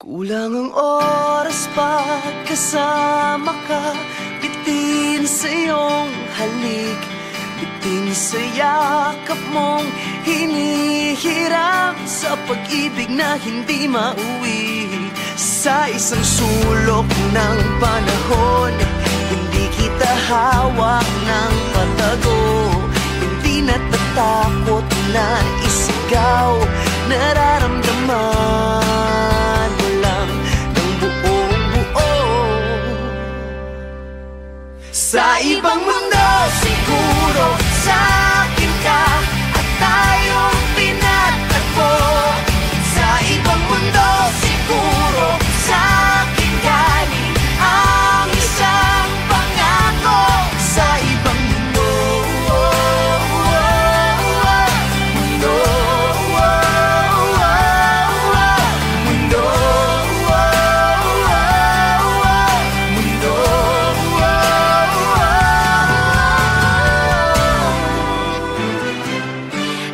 Kulang ang oras pagkasama ka, bitin sa iyong halik, bitin sa yakap mong hinihiram, sa pag-ibig na hindi mauwi. Sa isang sulok ng panahon, hindi kita hawak ng patago, hindi natatakot na isigaw, nararamdaman mo lang ng buong buo. Sa ibang mundo siguro, sa akin ka at tayong pinagtagpo. Sa ibang mundo siguro, sa akin galing ang isang pangako. Sa ibang mundo, mundo, mundo, mundo.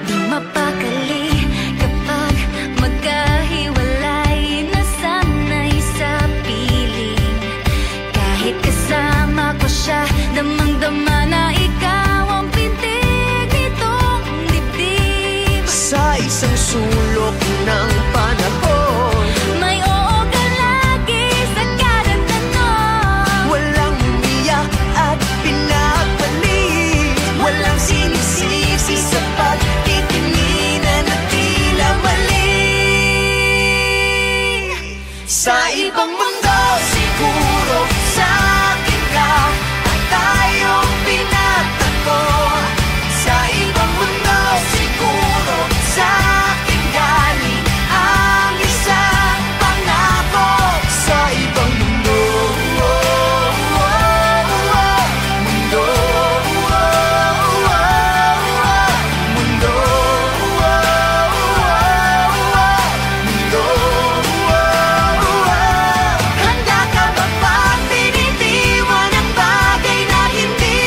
Di mapakali kapag magkahiwalay, nasanay sa piling. Kahit kasama ko siya, damang-dama na ikaw ang pintig nitong dibdib. Sa isang sulok ng panahon, May oo ka lagi sa kada tanong. walang umiyak at pinagpalit, walang sinisisi sa pagtitinginan at tila mali. Sa ibang mundo siguro, sa akin ka at tayong pinagtagpo. Sa ibang mundo siguro, sa akin galing ang isang pangako. Sa ibang mundo, mundo, mundo, handa ka ba bang binitiwan ang bagay na hindi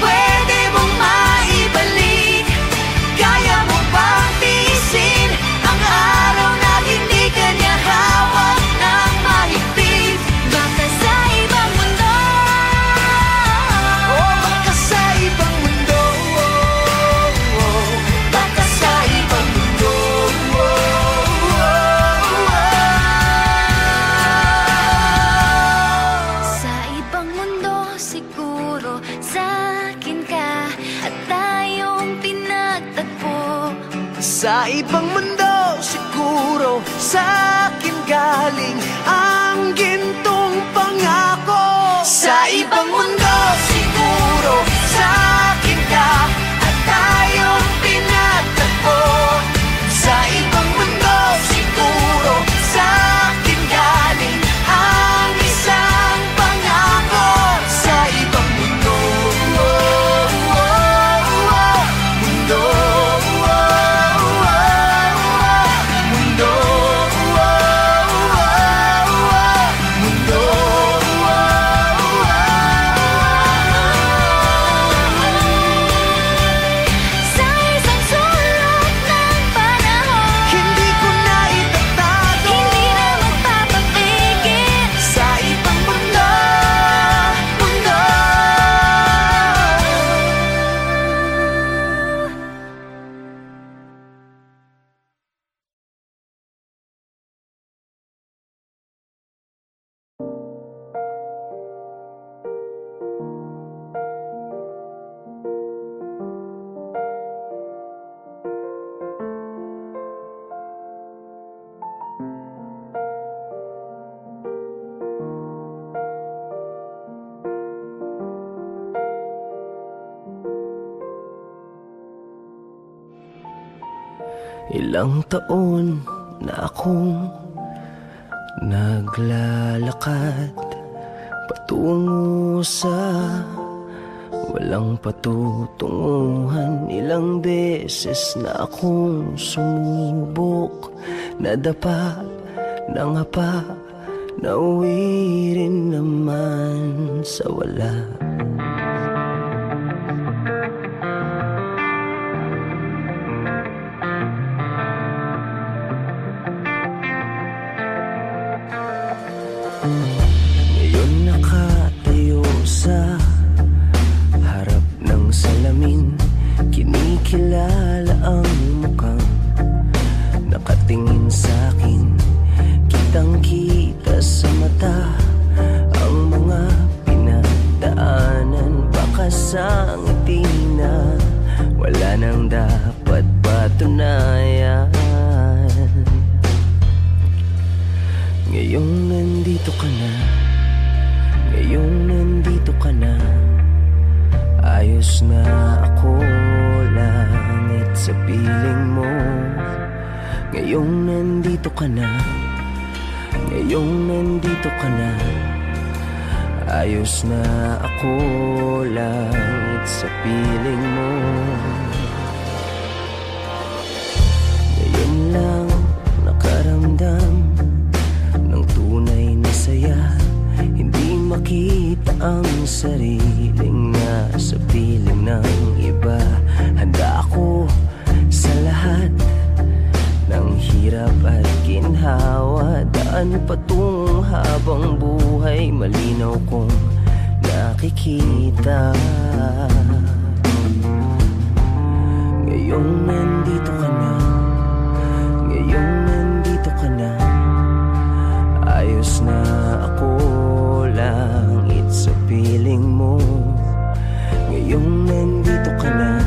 pwede mong maibalik? Kaya mo bang tiisin ang araw na hindi ka niya hawak ng mahigpit? Baka sa ibang mundo, Baka sa ibang mundo, baka sa ibang mundo. sa ibang mundo siguro, sa akin ka at tayong pinagtagpo. Sa ibang mundo siguro, sa akin galing ang gintong pangako. Sa ibang mundo siguro, sa akin ka at tayong pinagtagpo. Sa ibang mundo siguro, sa akin galing ang isang pangako. Sa ibang mundo, mundo, mundo, mundo. Sa isang sulok ng panahon, Hindi ko na itatago, hindi na magpapapigil. sa ibang mundo, mundo. Ilang taon na akong naglalakad patungo sa walang patutunguhan. Ilang beses na akong sumubok, nadapa, nangapa, nauwi rin naman sa wala. Ngayon nakatayo sa harap ng salamin, kinikilala ang mukhang nakatingin sa'kin. Kitang-kita sa mata ang mga pinagdaanan. Baka sa ngiti na wala nang dapat patunayan. Ngayong nandito ka na, ngayong nandito ka na, ayos na ako, langit sa piling mo. Ngayong nandito ka na, ngayong nandito ka na, ayos na ako, langit sa piling mo. Ngayon lang nakaramdam ng tunay na saya, hindi makita ang sariling nasa piling ng iba. Handa ako sa lahat ng hirap at ginhawa, daan patungo habang buhay, malinaw kong nakikita. Ngayong nandito ka na, ngayong nandito ka na, ayos na ako, langit sa piling mo. Ngayong nandito ka na,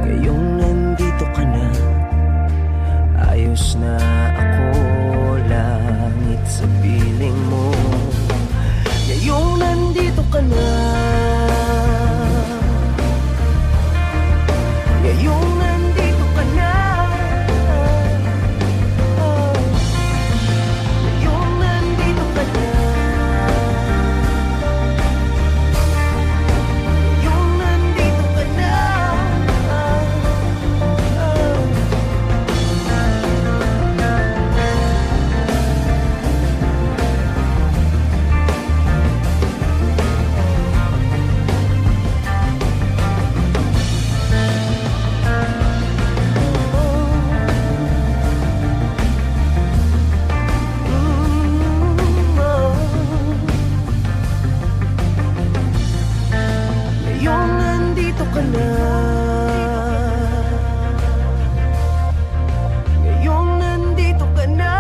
ngayong nandito ka na, ayos na ako, langit sa piling mo. Ngayong nandito ka na, ngayong nandito ka na, ngayong nandito ka na, ngayong nandito ka na. Ngayong nandito ka na, ngayong nandito ka na.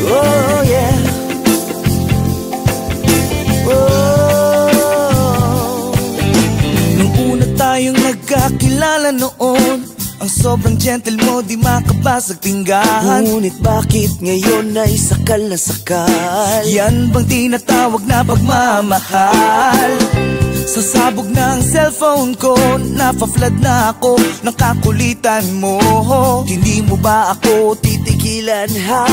Oh yeah. Nung una tayong nagkakilala noon, ang sobrang gentle mo, di makabasag pinggan. Ngunit bakit ngayon ay sakal na sakal? Yan bang tinatawag na pagmamahal? Sa sabog ng cellphone ko, napaflood na ako ng kakulitan mo. Hindi mo ba ako titigilan ha?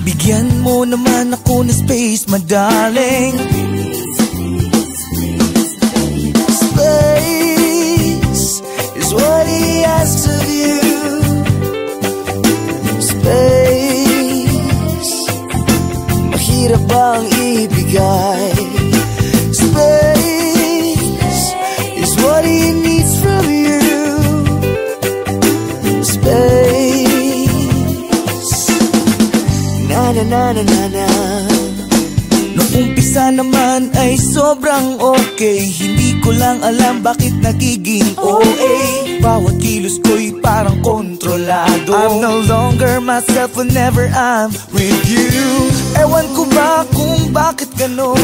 Bigyan mo naman ako ng space, madaling. Space is what he asks of you. Space, mahirap bang ibigay? Space is what he needs from you. Space, na na na na na na. Nung umpisa naman ay sobrang okay, hindi ko lang alam bakit nagiging OA. Bawat kilos ko'y parang kontrolado. I'm no longer myself whenever I'm with you. Ewan ko ba kung bakit ganon?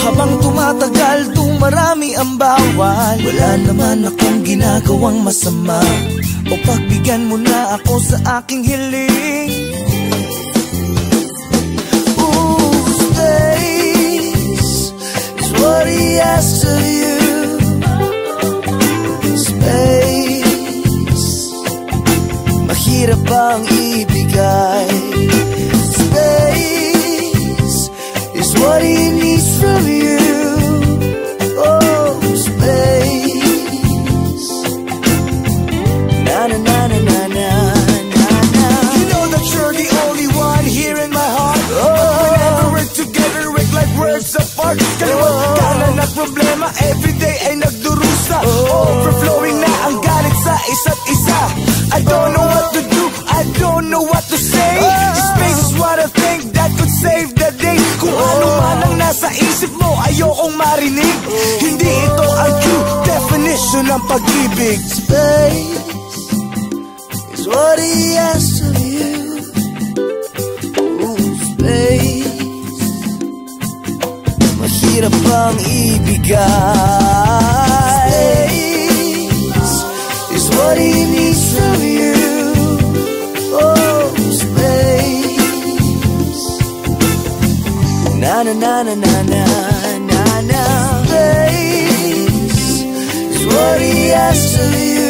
Habang tumatagal, dumarami ang bawal. Wala naman akong ginagawang masama, o pagbigyan mo na ako sa aking hiling. What he asks of you. Space, mahirap bang ibigay? Space is what he needs from you. Oh, space. park, kaliwat kanan na problema, everyday ay nagdurusa. Overflowing na ang galit sa isa't isa. I don't know what to do, I don't know what to say. Space is what I think that could save the day. Kung ano man ang nasa isip mo, ayokong marinig. Hindi ito ang true definition ng pag-ibig. Space is what he asked of you. Ooh, space, mahirap bang ibigay? Space is what he needs from you. Oh, space, na na na na na na na na. Space is what he asks of you.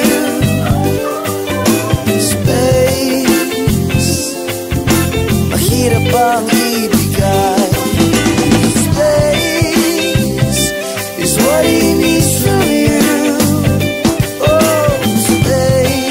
Space, mahirap bang ibigay? Space is what he needs from you. Oh, space.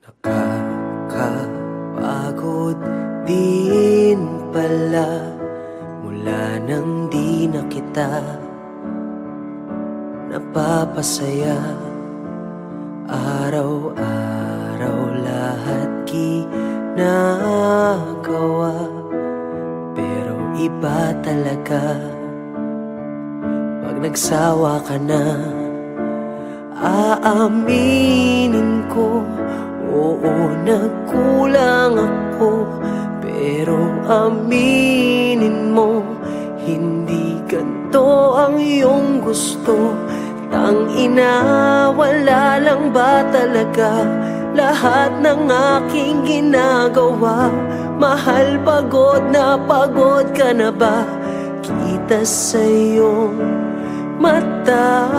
Nakakapagod din pala mula nang di na kita napapasaya. Araw-araw lahat ginagawa, pero iba talaga pag nagsawa ka na. Aaminin ko, oo, nagkulang ako, pero aminin mo, hindi ganito ang iyong gusto. Tangina, wala lang ba talaga lahat ng aking ginagawa? Mahal, pagod ka na ba? Kita sa iyong mata,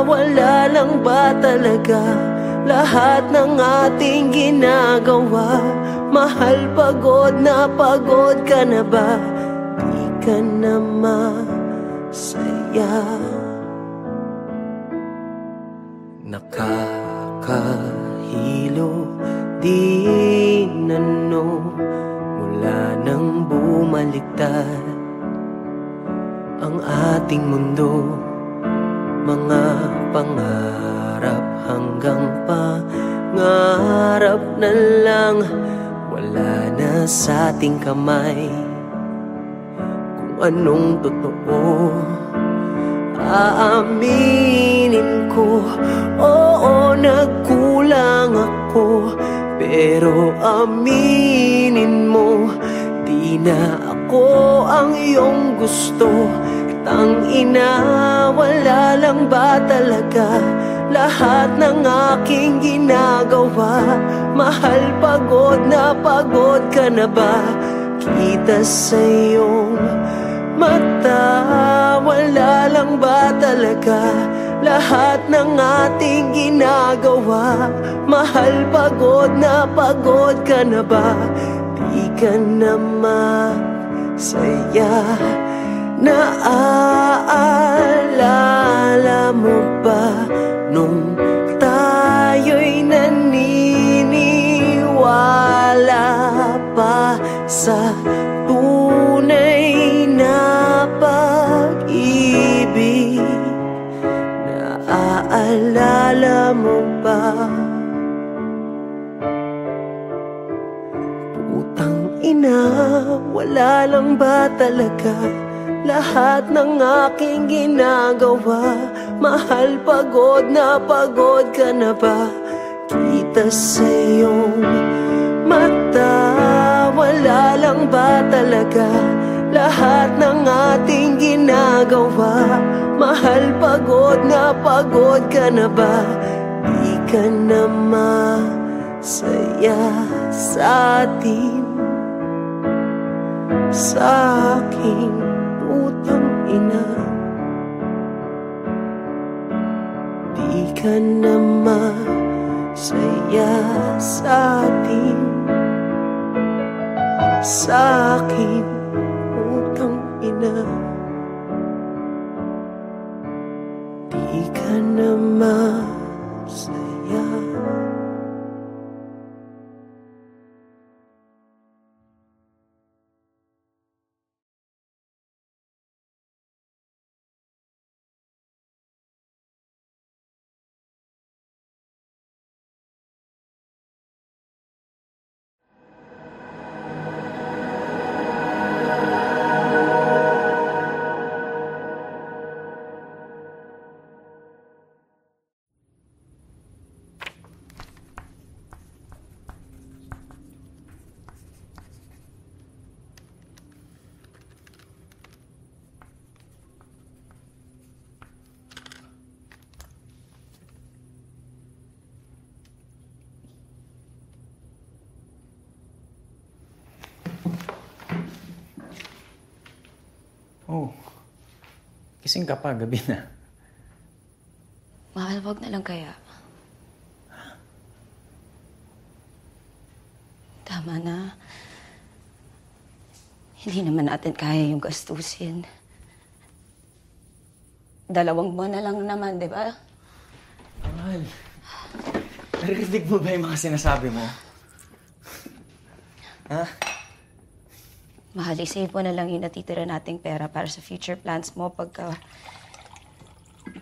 wala lang ba talaga lahat ng ating ginagawa? Mahal, pagod ka na ba? Di ka na masaya. Nakakahilo din ano mula nang bumaliktad ang ating mundo. Mga pangarap hanggang pangarap na lang, wala na sa ating kamay kung anong totoo. Aaminin ko, oo, nagkulang ako, pero aminin mo, di na ako ang iyong gusto. Tangina, wala lang ba talaga lahat ng aking ginagawa? Mahal, pagod ka na ba? Kita sa iyong mata, wala lang ba talaga lahat ng ating ginagawa? Mahal, pagod ka na ba? Di ka na masaya. Naaalala mo ba nung tayo'y naniniwala pa sa tunay na pag-ibig? Naaalala mo ba? Putang ina, wala lang ba talaga lahat ng aking ginagawa? Mahal, pagod ka na ba? Kita sa iyong mata, wala lang ba talaga lahat ng ating ginagawa? Mahal, pagod ka na ba? Di ka na masaya sa atin, sa aking putang ina. Di ka na saya sa atin, sa akin utang ina. Di ka na masaya. Oh, gising ka pa, gabi na. Mahal, wag na lang kaya. Tama na. Hindi naman natin kaya yung gastusin. 2 buwan na lang naman, di ba? Mahal, narinig mo ba yung mga sinasabi mo? Ha? Mahal, isave mo na lang yung natitira nating pera para sa future plans mo pagka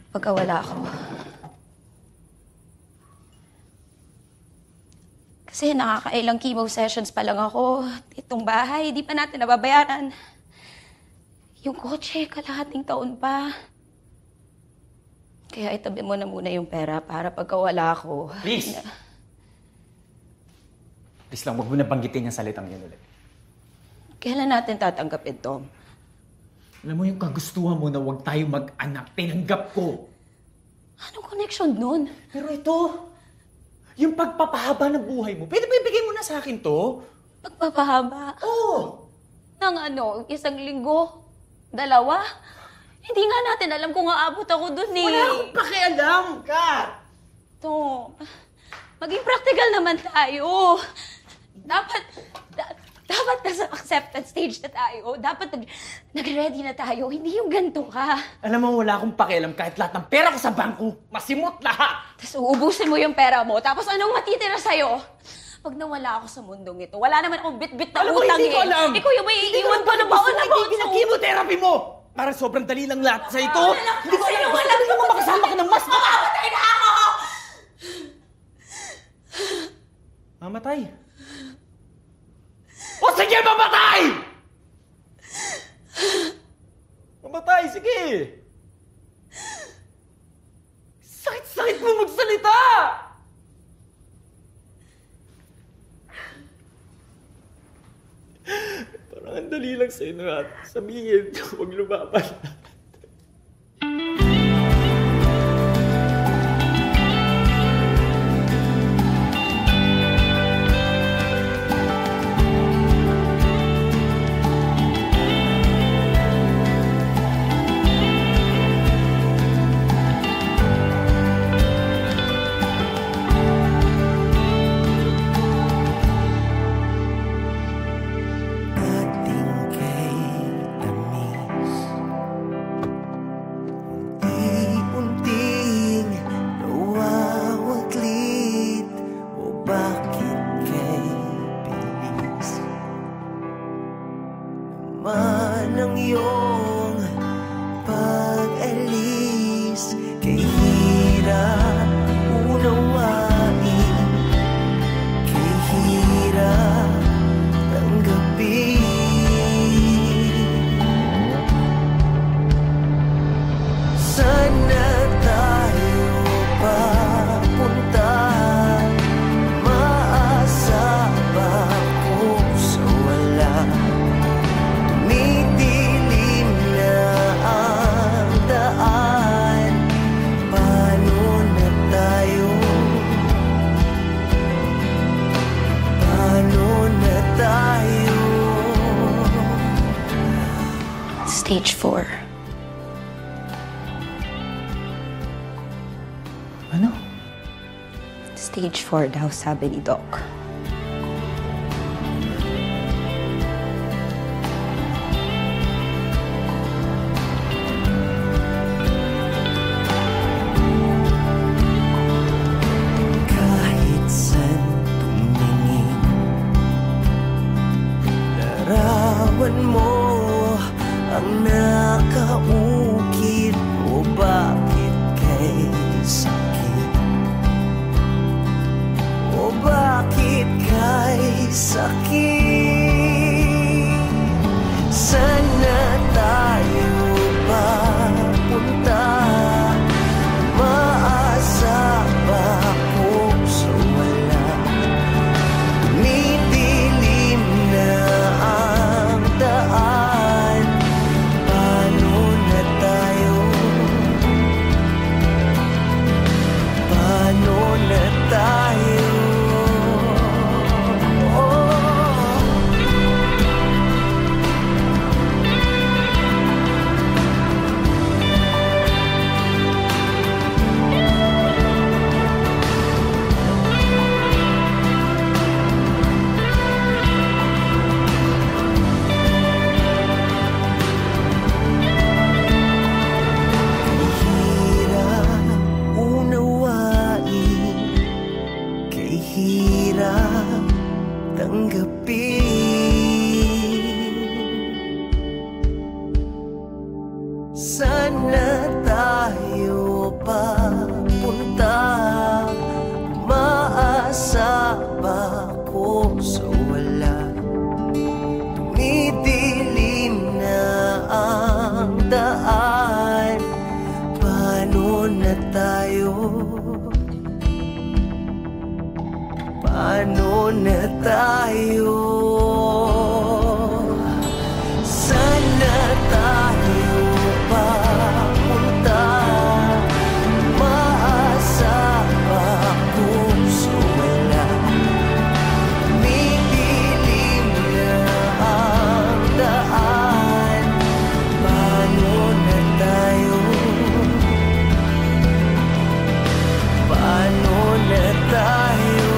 wala ako. Kasi nakakailang chemo sessions pa lang ako. Itong bahay, di pa natin nababayaran. Yung kotse, kalahating taon pa. Kaya itabi mo na muna yung pera para pagka wala ako. Please! Please lang, huwag mo na banggitin yung salitang yun ulit. Kailan natin tatanggapin, Tom? Alam mo yung kagustuhan mo na huwag tayo mag-anak, tinanggap ko. Anong connection nun? Pero ito, yung pagpapahaba ng buhay mo, pwede ba ibigay mo na sa akin to? Pagpapahaba? Oo! Nang ano, 1 linggo? 2? Hindi nga natin alam kung aabot ako dun eh. Wala akong pakialam, Kat! Tom, maging practical naman tayo. Dapat nasa acceptance stage na tayo. Dapat nag-ready na tayo. Hindi yung ganito ka. Alam mo, wala akong pakialam kahit lahat ng pera ko sa bangko. Masimot lahat! Tapos uubusin mo yung pera mo. Tapos anong matitira sa'yo? Pag nawala ako sa mundong ito, wala naman akong bit-bit na Alam mo, utang hindi ko alam! Ikaw yung may iiwan ko na baon na baon sa chemotherapy mo! Para sobrang dali lang lahat sa ito. Hindi ko alam. Wala Gusto mo makasama ka ng mas mamamatay na ako! Mamatay? O sige, mamatay! Mamatay, sige! Sakit-sakit mo magsalita! Parang ang dali lang sa'yo na sabihin, huwag lumaban. Manang iyong pag-alis, kay hirap unawain, kay hirap tanggapin. Sana tayo papunta, maasa ba kung sa wala? Tumidilim na ang daan, paano na tayo? Paano na tayo? Stage 4. Ano? Stage 4 daw, sabi ni Doc. Kahit saan tumingin, larawan mo ang nakaukit. O bakit kay sakit? O bakit kay sakit? Sana tayo papunta, maasa ba kung sa wala? Tumidilim na ang daan, paano na tayo? Paano na tayo? Hirap unawain, kay hirap tanggapin. Sana tayo papunta, maasa ba ko sa wala? Tumidilim na ang daan, paano na tayo? Paano na tayo? Sana tayo papunta, maasa ba kung sa wala? Tumidilim na ang daan, paano na tayo? Paano na tayo?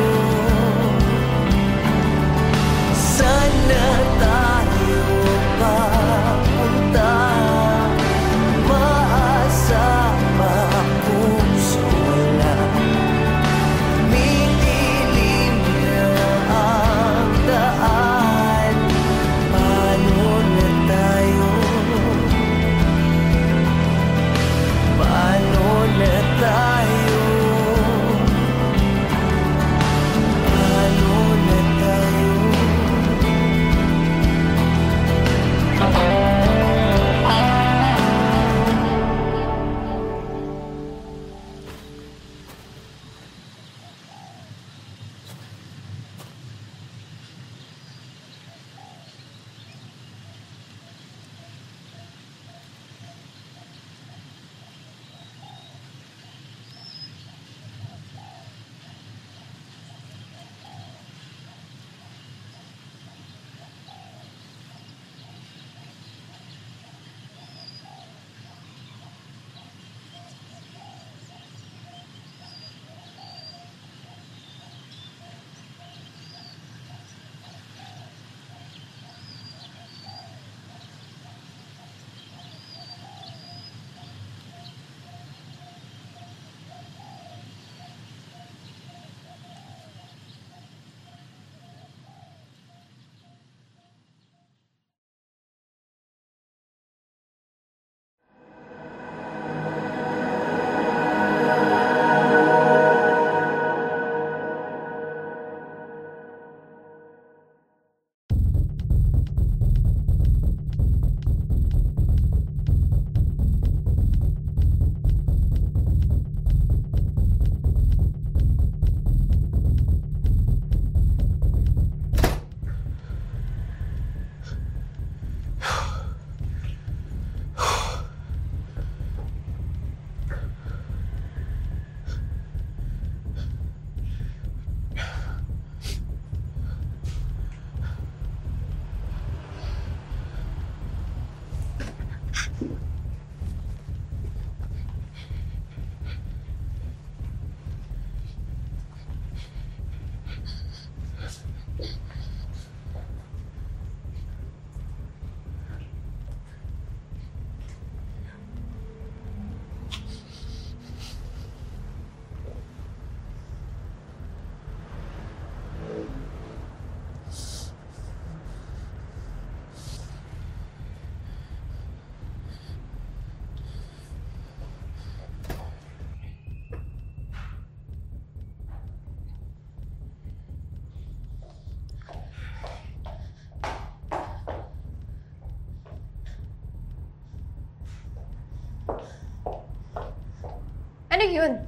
Ano yun?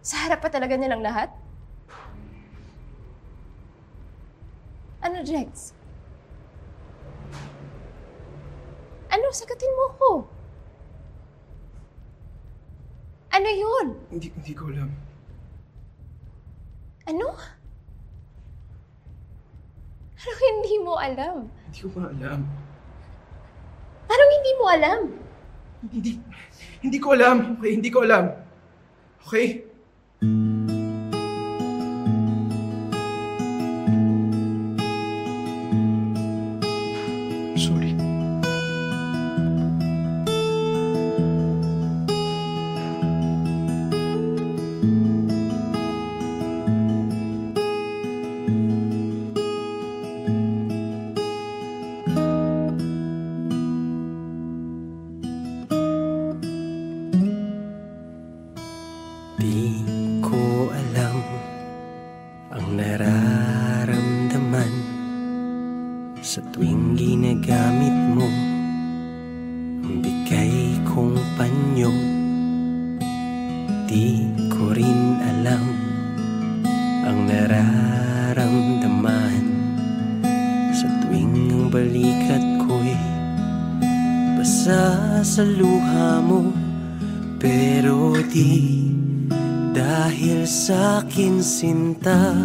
Sa harap pa talaga nilang lahat? Ano, Jex? Ano? Sagatin mo ko. Ano yun? Hindi ko alam. Ano? Ano hindi mo alam? Hindi ko pa alam. Anong hindi mo alam? Hindi ko alam. Okay, hindi ko alam. Okay? Sorry. Di ko alam ang nararamdaman sa tuwing ginagamit mo ang bigay kong panyo. Di ko rin alam ang nararamdaman sa tuwing ang balikat ko'y basa sa luha mo. Pero di dahil sa'kin sinta,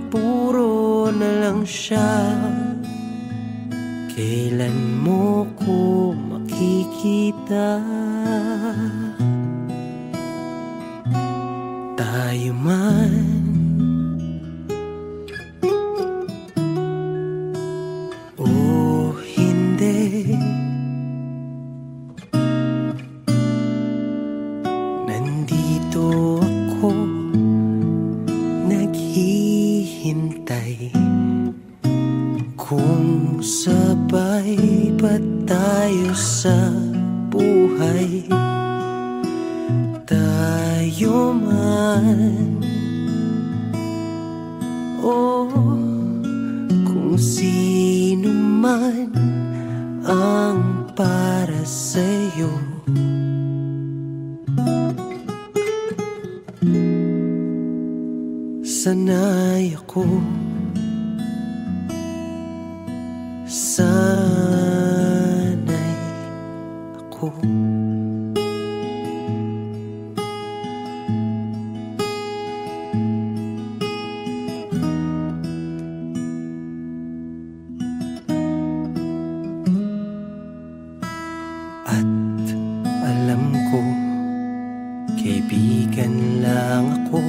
puro na lang siya. Kailan mo ko makikita? Tayo man o hindi, nandito ako naghihintay. Kung sabay ba tayo sa buhay, tayo man o kung sino man ang para sa'yo. Sanay ako, sanay ako. At alam ko, kaibigan lang ako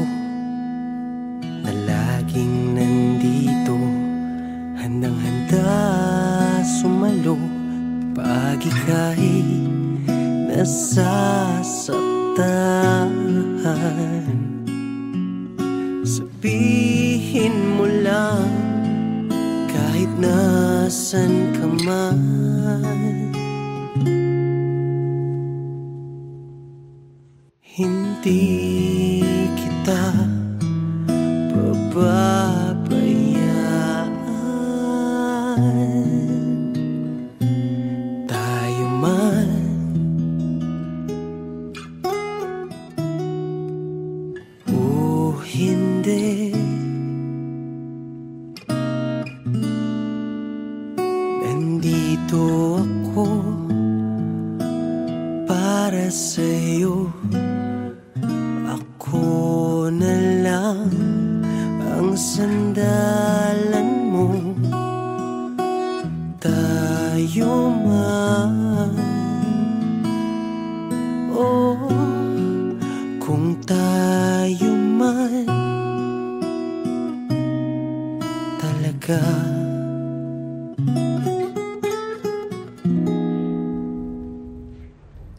na laging nandito, handang-handa sumalo pag ika'y nasasaktan. Sabihin mo lang kahit nasan ka man, hindi kita pababayaan. Tayo man o hindi, nandito ako para sa'yo. Ako na lang ang sandalan mo. Tayo man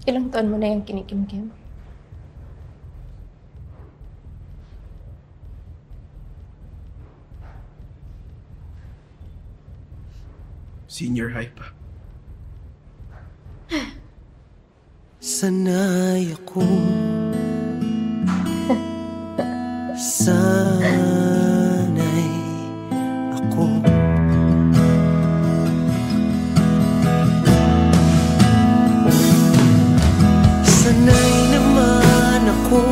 Ilang taon mo na yung kinikimkim? Senior high pa. Sanay ako. Sanay ako. Sanay naman ako.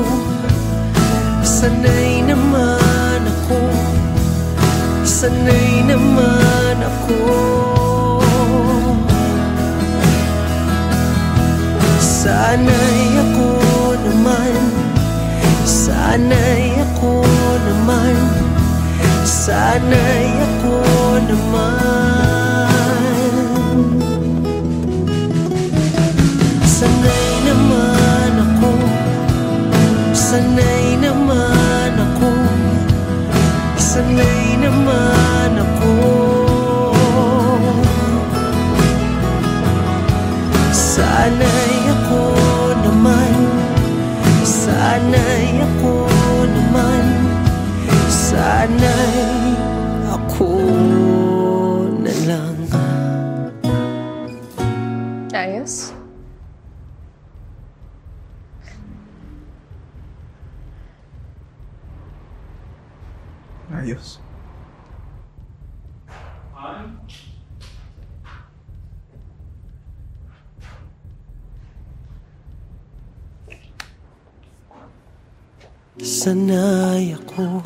Sanay naman ako. Sanay naman ako. Sanay ako naman. Sanay ako naman. Sanay ako naman. Sanay naman ako. Sanay naman ako. Sanay naman ako. Sanay ako naman. Sanay ako naman. Sanay ako na lang. Ayos? Ayos. Sanay ako.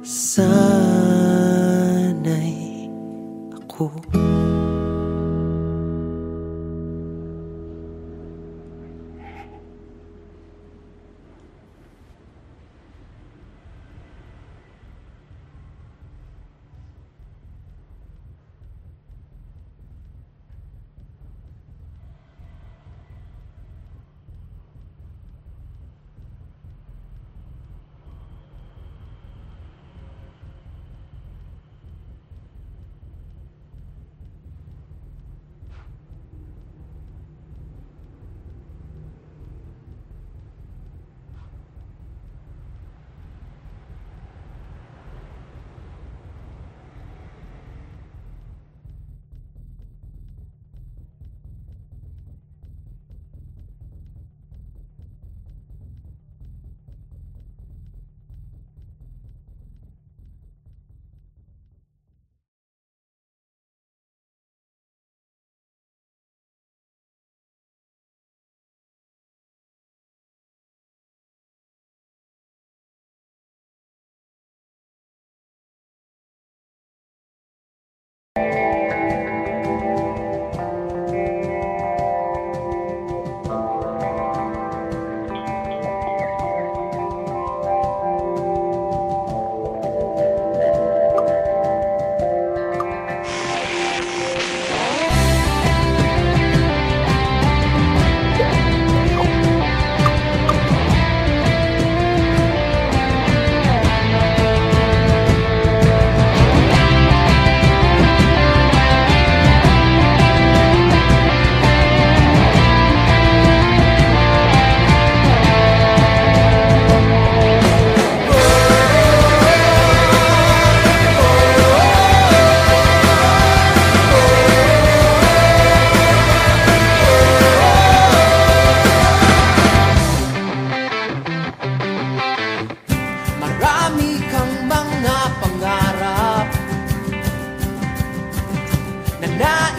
Sanay ako.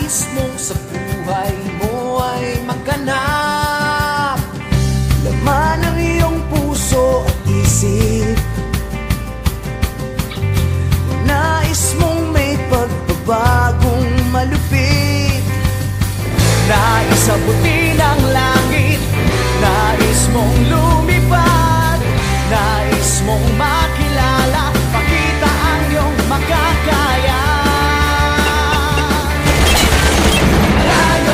nais mong sa buhay mo ay magganap. Laman ang iyong puso at isip, nais mong may pagbabagong malupit. Nais abutin ang langit, nais mong lumipad, nais mong makilala, pakita ang iyong makakaya. Malayo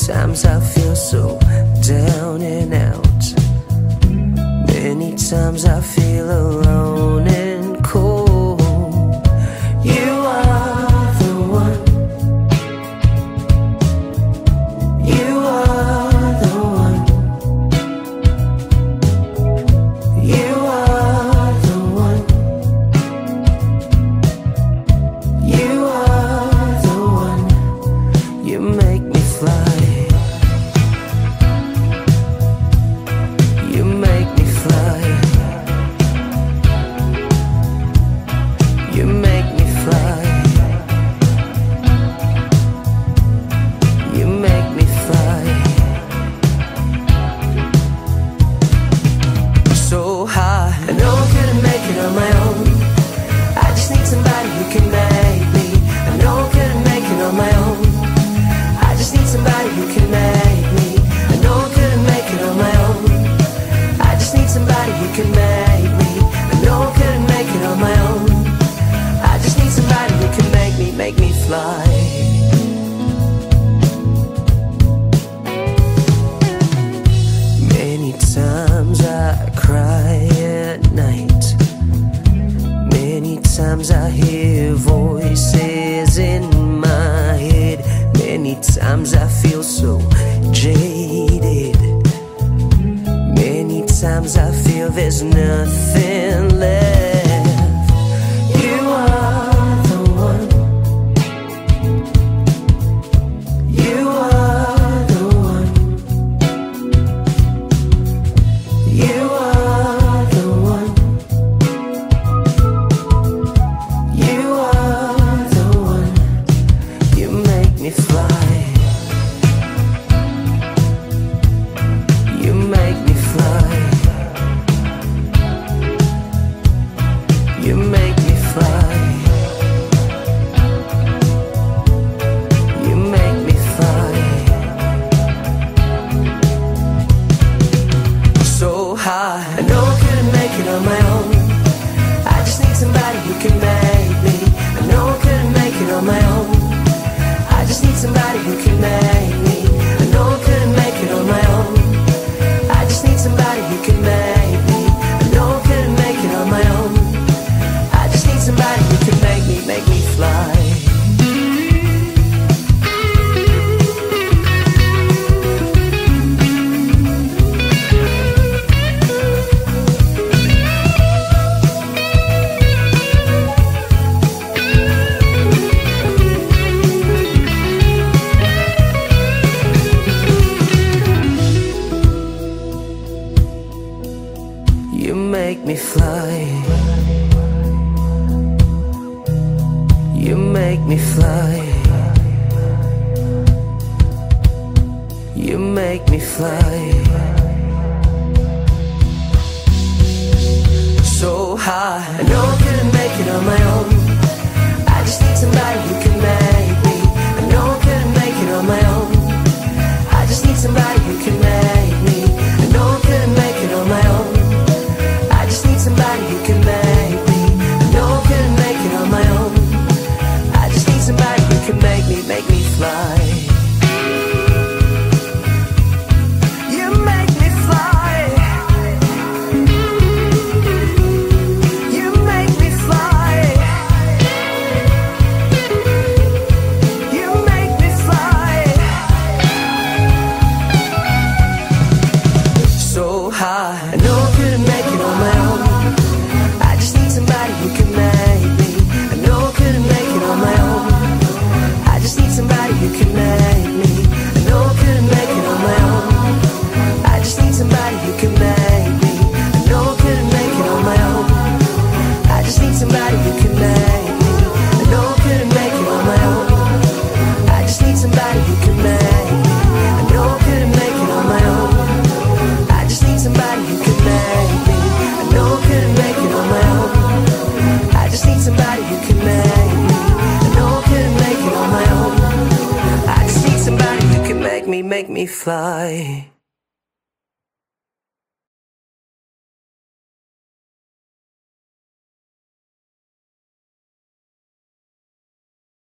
times I feel so down and out. Many times I feel alone and cold. You are the one. You are the one. You are the one. You are the one. You make me fly. You make me fly. You make me fly. You make me fly. So high, I know I couldn't make it on my own. I just need somebody who can make me. I know I couldn't make it on my own. I just need somebody who can make me. I know I couldn't make it on my own. I just need somebody who can make me. I know I couldn't make it on my own. I just need somebody who can make me fly. Many times I cry at night. Many times I hear voices in my head. Many times I feel so jaded. Many times I feel there's nothing left. You are the one. You are the one. You are the one. You are the one. You make me fly. You make me fly. You make me fly. You make me fly. So high, I know I couldn't make it on my own. I just need somebody who can make me. I know I couldn't make it on my own. I just need somebody who can make me. I know I couldn't make it on my own. I just need somebody who can make me. I know I couldn't make it on my own. I just need somebody who can make me fly. You make me fly. You make me fly. You make me fly. So high, I know I couldn't make it on my own. I just need somebody who can make me. I know I couldn't make it on my own. I just need somebody who can make me. I know I couldn't make it on my own. I just need somebody who can make me. I know I couldn't make it on my own. I just need somebody who can make me fly. You make me fly. You make me fly. You make me fly. So high, I know I couldn't make it on my own. I just need somebody who can make me. I know I couldn't make it on my own. I just need somebody who can make me. I know I couldn't make it on my own. I just need somebody who can make me. I know I couldn't make it on my own. I just need somebody who can make me. I know I couldn't make it on my own. I just need somebody who can make me. I know I couldn't make it on my own. I just need somebody who can make me. I know I couldn't make it on my own. I just need somebody who can make me. I know I couldn't make it on my own. I just need somebody who can make me fly.